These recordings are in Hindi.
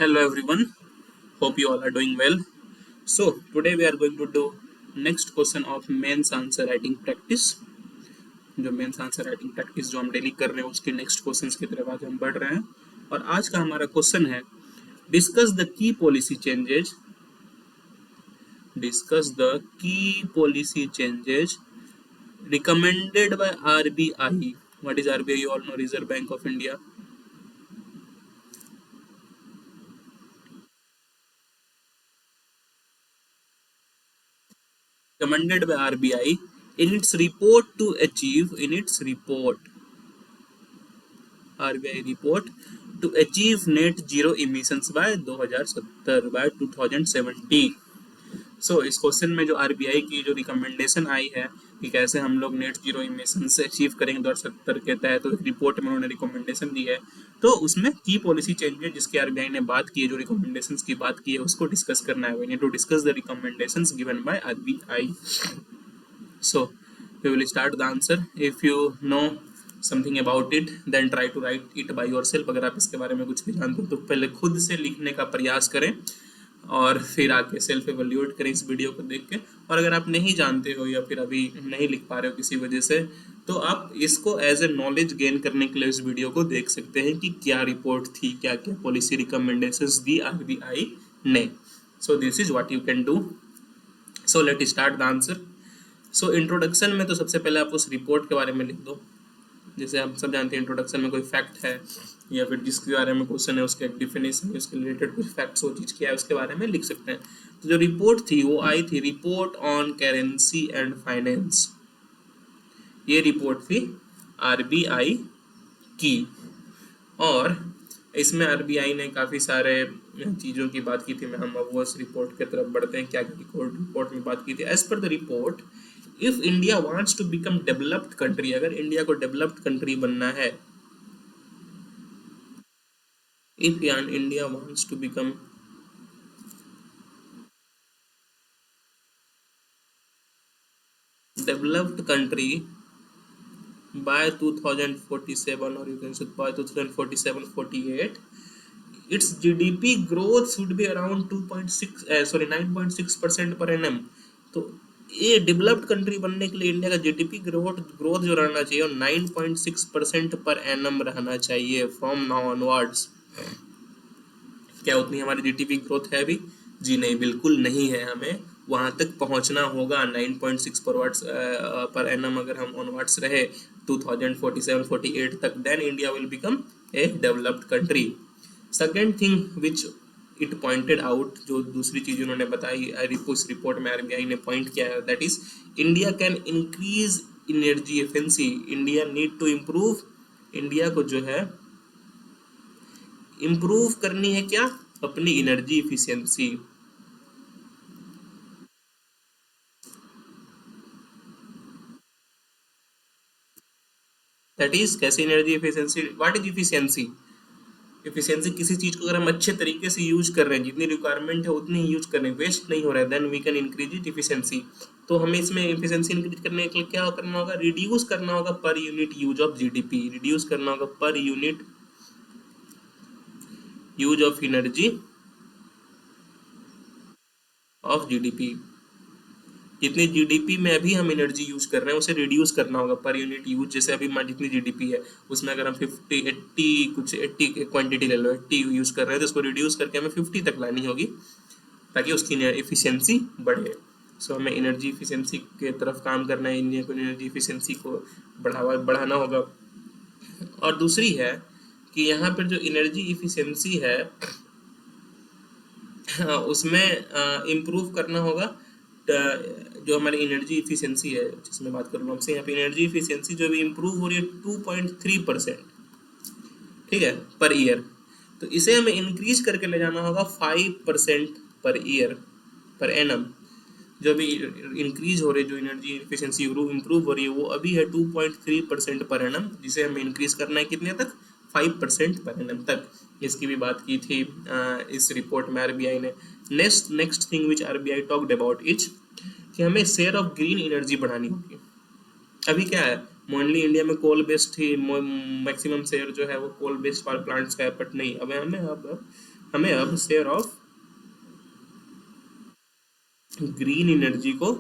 Hello everyone, hope you all are doing well. So today we are going to do next question of mains answer writing practice. जो मेंस आंसर राइटिंग प्रैक्टिस जो हम डेली कर रहे हैं उसके नेक्स्ट क्वेश्चंस की तरफ आज हम बढ़ रहे हैं। और आज का हमारा क्वेश्चन है discuss the key policy changes. Discuss the key policy changes recommended by RBI. What is RBI? You all know, Reserve Bank of India. Recommended by RBI in its report to achieve RBI report to achieve net zero emissions by 2070 by 2070। सो इस क्वेश्चन में जो आरबीआई की जो रिकमेंडेशन आई है कि कैसे हम लोग नेट जीरो इमिशन से अचीव करेंगे 2070 के तहत, तो एक रिपोर्ट में उन्होंने रिकमेंडेशन दी है। तो उसमें की पॉलिसी चेंजेस जिसकी आरबीआई ने बात की है, जो रिकमेंडेशंस की बात की है, उसको डिस्कस करना है। We need to discuss the recommendations given by RBI. So we will start the answer. If you know something about it, then try to write it by yourself. अगर आप इसके बारे में कुछ भी जानते हो तो पहले खुद से लिखने का प्रयास करें और फिर आके सेल्फ एवेल्यूएट करें इस वीडियो को देख के। और अगर आप नहीं जानते हो या फिर अभी नहीं लिख पा रहे हो किसी वजह से, तो आप इसको एज ए नॉलेज गेन करने के लिए इस वीडियो को देख सकते हैं कि क्या रिपोर्ट थी, क्या क्या पॉलिसी रिकमेंडेशंस दी आरबीआई ने। सो this is what you can do. So let start the answer. So introduction में तो सबसे पहले आप उस रिपोर्ट के बारे में लिख दो। जैसे हम सब जानते हैं इंट्रोडक्शन में कोई फैक्ट है या फिर जिसके बारे में क्वेश्चन है उसके डिफिनेशन, उसके रिलेटेड कुछ फैक्ट्स, वो चीज़ क्या है उसके बारे में लिख सकते हैं। तो जो रिपोर्ट थी वो आई थी report on currency and finance. ये रिपोर्ट थी आरबीआई की। और इसमें आरबीआई ने काफ़ी सारे चीज़ों की बात की थी। मैं हम वो उस रिपोर्ट की तरफ बढ़ते हैं, क्या रिपोर्ट में बात की थी। As per the report, if India wants to become developed country, अगर इंडिया को डेवलप्ड कंट्री बनना है, if India wants to become developed country by 2047, or you can say by 2047-48, its GDP growth should be around 9.6% per annum। तो ये डेवलप्ड कंट्री बनने के लिए इंडिया का जीडीपी ग्रोथ जो रहना चाहिए 9.6% पर एनम रहना चाहिए फ्रॉम नाउ ऑनवर्ड्स। क्या उतनी हमारी जीडीपी ग्रोथ है अभी? जी नहीं, बिल्कुल नहीं है। हमें वहां तक पहुंचना होगा 9.6 पर एनम अगर हम ऑनवर्ड्स रहे 2047-48 तक, then India will become a developed country. Second thing which it pointed out, जो दूसरी चीज उन्होंने बताई इस रिपोर्ट में आरबीआई ने पॉइंट किया है, that is India can increase energy efficiency. India need to improve, India को जो है इम्प्रूव करनी है क्या? अपनी एनर्जी इफिशियंसी। दैट इज कैसे energy efficiency? What is efficiency? Efficiency किसी चीज को अगर हम अच्छे तरीके से यूज कर रहे हैं, जितनी रिक्वायरमेंट है उतनी ही यूज कर रहे हैं, वेस्ट नहीं हो रहा है, then we can increase it efficiency. तो हमें इसमें इफिशियंसी इंक्रीज करने के लिए क्या करना होगा? रिड्यूस करना होगा per unit use of GDP. Reduce करना होगा per unit use of energy of GDP. जितनी जीडीपी में अभी हम एनर्जी यूज कर रहे हैं उसे रिड्यूस करना होगा पर यूनिट यूज। जैसे अभी जितनी जीडीपी है उसमें अगर हम 80 क्वांटिटी ले लो, 80 यूज कर रहे हैं, तो उसको रिड्यूस करके हमें 50 तक लानी होगी ताकि उसकी एफिशिएंसी बढ़े। सो हमें एनर्जी इफिशियंसी के तरफ काम करना है, इंडिया को एनर्जी इफिशियंसी को बढ़ाना होगा। और दूसरी है कि यहाँ पर जो एनर्जी इफिशियंसी है उसमें इम्प्रूव करना होगा। जो हमारी एनर्जी इफिशियंसी है जिसमें बात कर रहा हूँ आपसे, यहाँ पे एनर्जी इफिशियंसी जो भी इम्प्रूव हो रही है 2.3%, ठीक है, पर ईयर। तो इसे हमें इंक्रीज करके ले जाना होगा 5% पर ईयर, पर एनम। जो भी इंक्रीज हो रही है, जो एनर्जी इफिशियंसी इम्प्रूव हो रही है, वो अभी है 2.3% पर एनम, जिसे हमें इंक्रीज करना है कितने तक? 5% पर एनम तक। इसकी भी बात की थी इस रिपोर्ट में आरबीआई ने। Next thing which RBI talked about is कि हमें शेयर ऑफ ग्रीन एनर्जी बढ़ानी होगी। अभी क्या है, मोस्टली इंडिया में कोल बेस्ड ही मैक्सिमम शेयर जो है वो कोल बेस्ड पावर प्लांट्स का है, बट नहीं, अब हमें अब हमें अब शेयर ऑफ ग्रीन एनर्जी को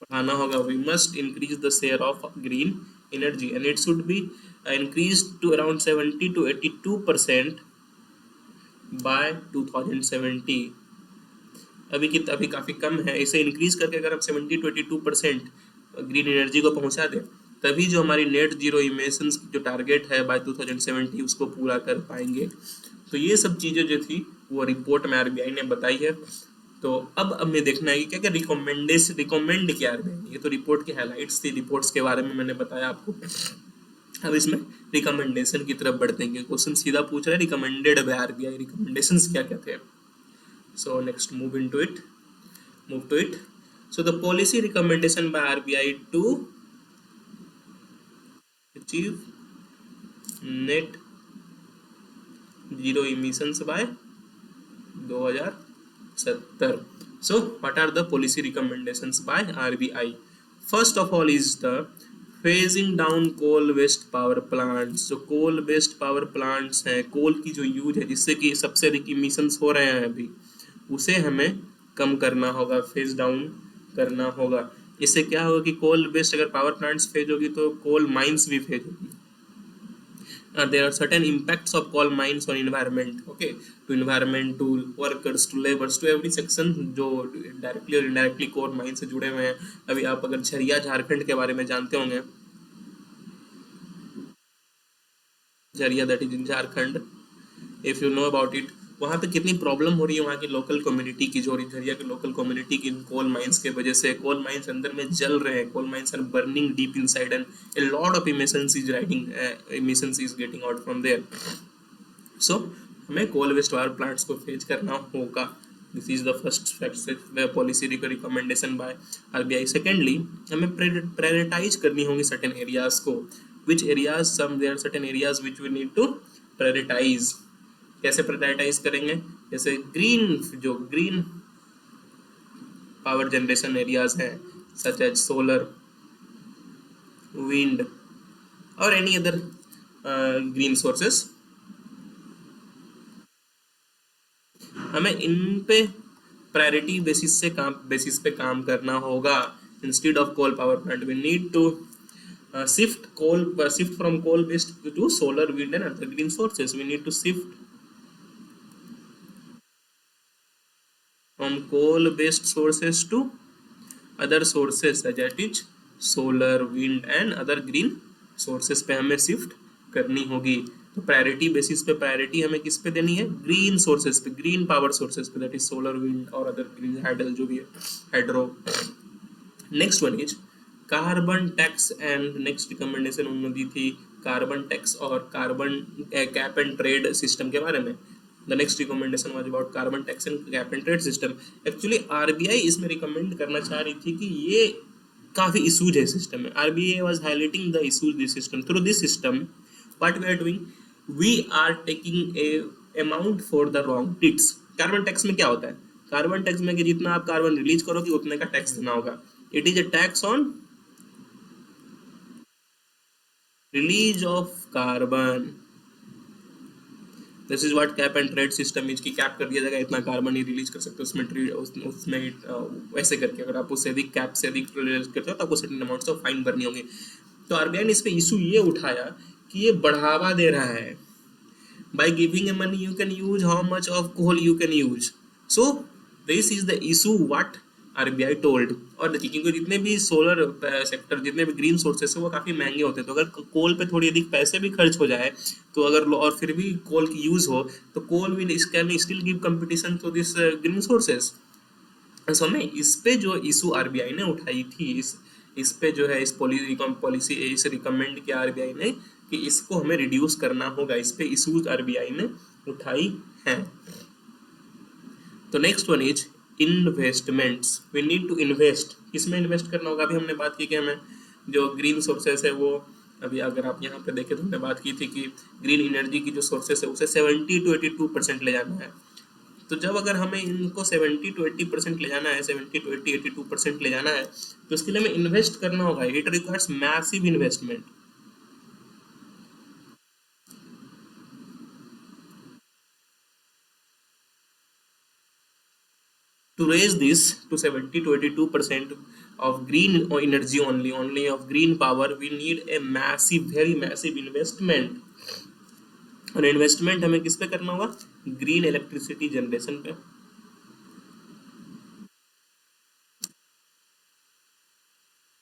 बढ़ाना होगा. We must increase the share of green energy and it should be increased to around 70 to 82% by 2070. अभी काफ़ी कम है. इसे इंक्रीज करके अगर हम 70 to 82% ग्रीन एनर्जी को पहुंचा दें, तभी जो हमारी नेट जीरो इमिशंस की जो टारगेट है बाय 2070 उसको पूरा कर पाएंगे. तो ये सब चीज़ें जो थी वो रिपोर्ट में आरबीआई ने बताई है. तो अब हमें देखना है कि क्या क्या रिकमेंड किया आरबीआई. ये तो रिपोर्ट की हाइलाइट्स थी, रिपोर्ट्स के बारे में मैंने बताया आपको. अब इसमें रिकमेंडेशन की तरफ बढ़ते हैं. क्वेश्चन सीधा पूछ रहा है रिकमेंडेड बाय आरबीआई, रिकमेंडेशंस क्या क्या थे. So next move to it. So the policy recommendation by RBI to achieve net zero emissions by 2070. So what are the policy recommendations by RBI? First of all is the phasing down coal based power plants. जो coal based power plants हैं, कोल की जो यूज है जिससे कि सबसे अधिक इमिशंस हो रहे हैं अभी, उसे हमें कम करना होगा, फेज डाउन करना होगा. इससे क्या होगा कि कोल बेस्ड अगर पावर प्लांट्स फेज होगी तो कोल माइंस भी फेज होगी. There are certain impacts of coal mines on environment, okay, to environment, to workers, to laborers, to every section जो डायरेक्टली और इनडायरेक्टली कोल माइन से जुड़े हुए हैं. अभी आप अगर झरिया झारखंड के बारे में जानते होंगे, Jharia that is in Jharkhand, if you know about it, वहाँ पे कितनी प्रॉब्लम हो रही है वहाँ की लोकल कम्युनिटी की, जो झरिया की लोकल कम्युनिटी की कोल माइंस के वजह से. कोल माइंस अंदर में जल रहे हैं, coal mines are burning deep inside and a lot of emissions is getting out from there. So हमें कोल वेस्ट पावर प्लांट्स को फेज करना होगा. This is the first policy recommendation by RBI. Secondly, हमें प्रायोरिटाइज करनी होगी सर्टेन एरियाज को. Which areas, some there certain areas which we need to prioritize. कैसे प्रायोरिटाइज करेंगे? जैसे ग्रीन पावर जनरेशन एरियाज हैं, सच एज सोलर, विंड और एनी अदर ग्रीन सोर्सेस, हमें इन पे प्रायोरिटी बेसिस पे काम करना होगा. Instead of coal power plant we need to shift from coal based to solar, wind and other green sources. We need to shift from coal based sources to other sources that is solar, wind and other green sources पे हमें शिफ्ट करनी होगी. तो प्रायोरिटी बेसिस पे प्रायोरिटी हमें किस पे देनी है? ग्रीन सोर्सेस पे, ग्रीन पावर सोर्सेस पे, दैट इज सोलर, विंड और अदर ग्रीन, हाइडल जो भी है, hydro. Next one is carbon tax and next recommendation उन्होंने दी थी कार्बन टैक्स और carbon cap and trade system के बारे में. The next recommendation was about carbon tax and cap and trade system. Actually RBI इसमें रिकमेंड करना चाह रही थी कि ये काफी इशूज है सिस्टम में. RBI was highlighting the issues this system. Through this system what we are doing, we are taking a amount for the wrong tits. Carbon tax में क्या होता है? कार्बन टैक्स में कि जितना आप कार्बन रिलीज करोगे उतने का टैक्स देना होगा. It is a tax on release of carbon. This is what cap and trade system is, की कैप कर दिया जाएगा, इतना कार्बन ही रिलीज कर सकते हो उसमें वैसे करके. अगर आप उससे अधिक कैप से अधिक रिलीज करते हो तो आपको सर्टेन अमाउंट्स ऑफ फाइन भरनी होगी. तो आरबीआई ने इस पे इशू ये उठाया कि ये बढ़ावा दे रहा है. By giving a money you can use how much of coal you can use. So this is the issue what RBI told. और देखिए, क्योंकि जितने भी सोलर सेक्टर, जितने भी ग्रीन सोर्सेस है वो काफी महंगे होते हैं. तो अगर कोल पे थोड़ी अधिक पैसे भी खर्च हो जाए तो अगर और फिर भी कोल की यूज हो तो coal will can still give competition to this green sources. So में इस पे जो इशू आरबीआई ने उठाई थी, इस पे जो है इस पॉलिसी इसे रिकमेंड किया आरबीआई ने कि इसको हमें रिड्यूस करना होगा. इस पे इशूज आरबीआई ने उठाई हैं. तो next one is investments. We need to invest. किसमें इन्वेस्ट करना होगा? अभी हमने बात की कि हमें जो ग्रीन सोर्सेस है वो, अभी अगर आप यहाँ पे देखें तो हमने बात की थी कि ग्रीन एनर्जी की जो सोर्सेस है उसे 70 to 82% ले जाना है. तो जब अगर हमें इनको 70 to 80% ले जाना है, 70 to 82% ले जाना है, तो उसके लिए हमें इन्वेस्ट करना होगा. It requires massive investment. To raise this to 70 to 82% of green energy only of green power, we need a massive, very massive investment. और इन्वेस्टमेंट हमें किस पे करना होगा? ग्रीन इलेक्ट्रिसिटी जनरेशन पे,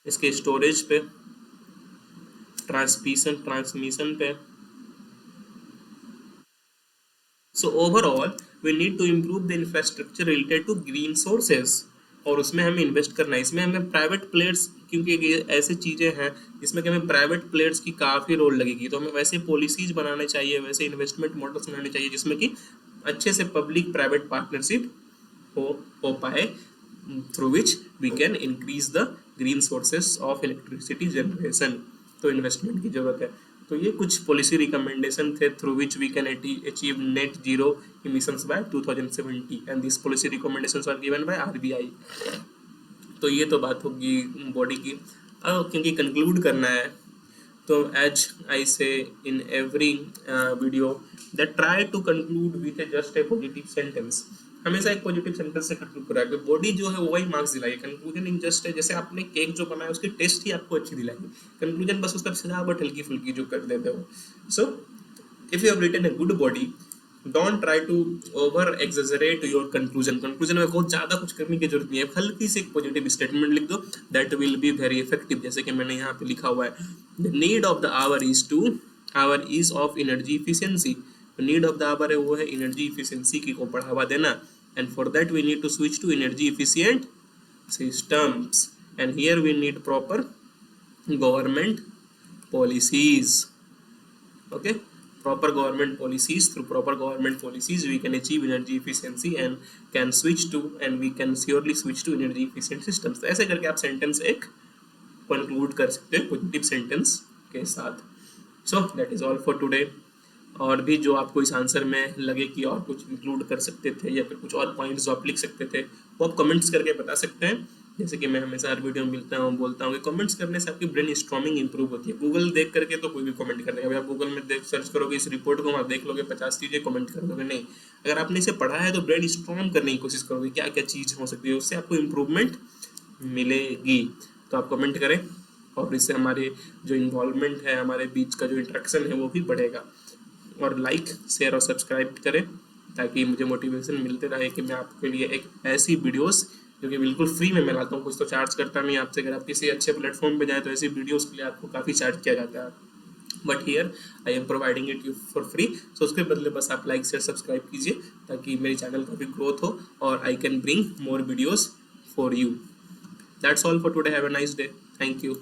इसके स्टोरेज पे, ट्रांसमिशन पे. So overall we need to improve the infrastructure related to green sources, और उसमें हमें इन्वेस्ट करना है. इसमें हमें प्राइवेट प्लेयर्स, क्योंकि ये ऐसी चीज़ें हैं जिसमें कि हमें प्राइवेट प्लेयर्स की काफ़ी रोल लगेगी, तो हमें वैसे पॉलिसीज बनाने चाहिए, वैसे इन्वेस्टमेंट मॉडल्स बनाने चाहिए जिसमें कि अच्छे से पब्लिक प्राइवेट पार्टनरशिप हो पाए, through which we can increase the green sources of electricity generation. तो इन्वेस्टमेंट की जरूरत है. तो ये कुछ पॉलिसी रिकमेंडेशन थे through which we can achieve net zero emissions by 2070, and this policy recommendations are given by RBI. तो ये तो बात होगी बॉडी की. अब क्योंकि कंक्लूड करना है, तो as I say in every video that try to conclude with just a positive sentence. हमेशा एक पॉजिटिव सेंटेंस से कंक्लूड करा है. बॉडी जो है वही मार्क्स दिलाएगी. कंक्लूजन इन जस्ट है, जैसे आपने केक जो बनाया उसकी टेस्ट ही आपको अच्छी दिलाएगी. कंक्लूजन बस उसका सजावट हल्की फुल्की जो कर देते हो. So if you have written a good body, don't try to over exaggerate your conclusion. Conclusion में बहुत ज्यादा कुछ करने की जरूरत नहीं है. हल्की सी एक पॉजिटिव स्टेटमेंट लिख दो, that will be very effective. जैसे कि मैंने यहाँ पे लिखा हुआ है, the need of the hour is of energy efficiency. Need of the hour है वो है एनर्जी इफिशियंसी की को बढ़ावा देना, and for that we need to switch to energy efficient systems, and here we need proper government policies. Okay, proper government policies. Through proper government policies we can achieve energy efficiency and can switch to, and we can surely switch to energy efficient systems. तो ऐसे करके आप सेंटेंस एक कंक्लूड कर सकते हो पॉजिटिव सेंटेंस के साथ. So that is all for today. और भी जो आपको इस आंसर में लगे कि और कुछ इंक्लूड कर सकते थे या फिर कुछ और पॉइंट्स जो आप लिख सकते थे, वो आप कमेंट्स करके बता सकते हैं. जैसे कि मैं हमेशा हर वीडियो में मिलता हूँ, बोलता हूँ कि कमेंट्स करने से आपकी ब्रेन स्टॉर्मिंग इंप्रूव होती है. गूगल देख करके तो कोई भी कमेंट करने का, आप गूगल में देख सर्च करोगे इस रिपोर्ट को, आप देख लोगे 50 चीज़ें, कमेंट कर दोगे नहीं. अगर आपने इसे पढ़ा है तो ब्रेन स्टॉर्म करने की कोशिश करोगे क्या क्या चीज़ हो सकती है, उससे आपको इम्प्रूवमेंट मिलेगी. तो आप कमेंट करें, और इससे हमारे जो इन्वॉल्वमेंट है, हमारे बीच का जो इंटरेक्शन है वो भी बढ़ेगा. और लाइक, शेयर और सब्सक्राइब करें ताकि मुझे मोटिवेशन मिलते रहे कि मैं आपके लिए एक ऐसी वीडियोस जो कि बिल्कुल फ्री में मैं लाता हूँ. कुछ तो चार्ज करता नहीं आपसे. अगर आप किसी अच्छे प्लेटफॉर्म पे जाए तो ऐसी वीडियोस के लिए आपको काफ़ी चार्ज किया जाता है, but here I am providing it you for free. So उसके बदले बस आप लाइक, शेयर, सब्सक्राइब कीजिए ताकि मेरे चैनल का भी ग्रोथ हो और I can bring more videos for you. That's all for today. Have a nice day. Thank you.